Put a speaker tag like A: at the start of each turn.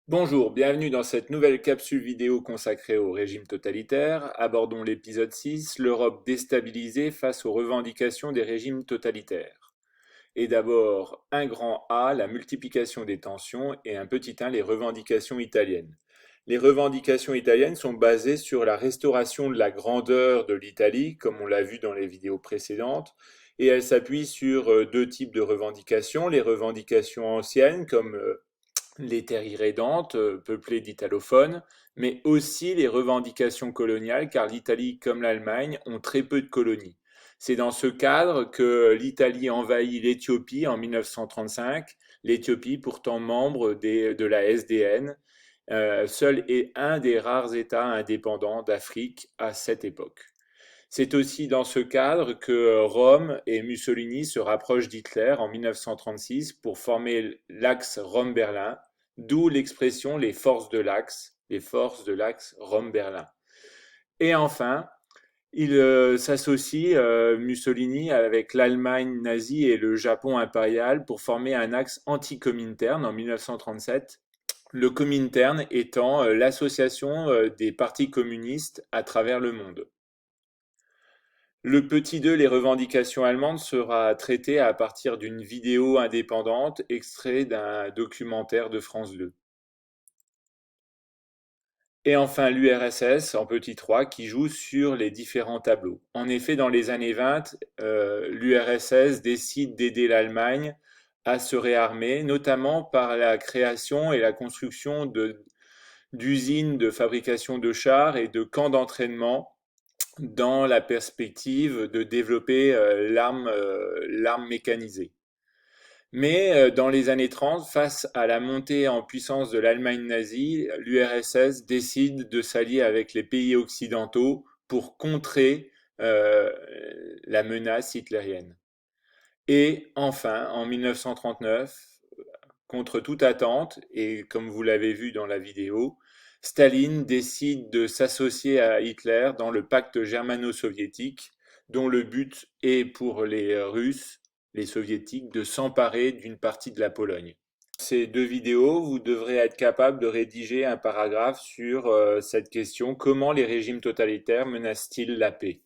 A: Bonjour, bienvenue dans cette nouvelle capsule vidéo consacrée au régime totalitaire. Abordons l'épisode 6, l'Europe déstabilisée face aux revendications des régimes totalitaires. Et d'abord, un grand A, la multiplication des tensions, et un petit 1, les revendications italiennes. Les revendications italiennes sont basées sur la restauration de la grandeur de l'Italie, comme on l'a vu dans les vidéos précédentes, et elles s'appuient sur deux types de revendications, les revendications anciennes, comme les terres irrédentes, peuplées d'italophones, mais aussi les revendications coloniales, car l'Italie comme l'Allemagne ont très peu de colonies. C'est dans ce cadre que l'Italie envahit l'Éthiopie en 1935, l'Éthiopie pourtant membre de la SDN, seul est un des rares États indépendants d'Afrique à cette époque. C'est aussi dans ce cadre que Rome et Mussolini se rapprochent d'Hitler en 1936 pour former l'axe Rome-Berlin, d'où l'expression les forces de l'axe Rome-Berlin. Et enfin, il s'associe, Mussolini, avec l'Allemagne nazie et le Japon impérial pour former un axe anti-Comintern en 1937, le Comintern étant l'association des partis communistes à travers le monde. Le petit 2, les revendications allemandes, sera traité à partir d'une vidéo indépendante extrait d'un documentaire de France 2. Et enfin l'URSS en petit 3 qui joue sur les différents tableaux. En effet, dans les années 20, l'URSS décide d'aider l'Allemagne à se réarmer, notamment par la création et la construction d'usines de fabrication de chars et de camps d'entraînement dans la perspective de développer l'arme mécanisée. Mais dans les années 30, face à la montée en puissance de l'Allemagne nazie, l'URSS décide de s'allier avec les pays occidentaux pour contrer euh, la menace hitlérienne. Et enfin, en 1939, contre toute attente, et comme vous l'avez vu dans la vidéo, Staline décide de s'associer à Hitler dans le pacte germano-soviétique, dont le but est pour les Russes, les Soviétiques, de s'emparer d'une partie de la Pologne. Ces deux vidéos, vous devrez être capable de rédiger un paragraphe sur cette question: comment les régimes totalitaires menacent-ils la paix?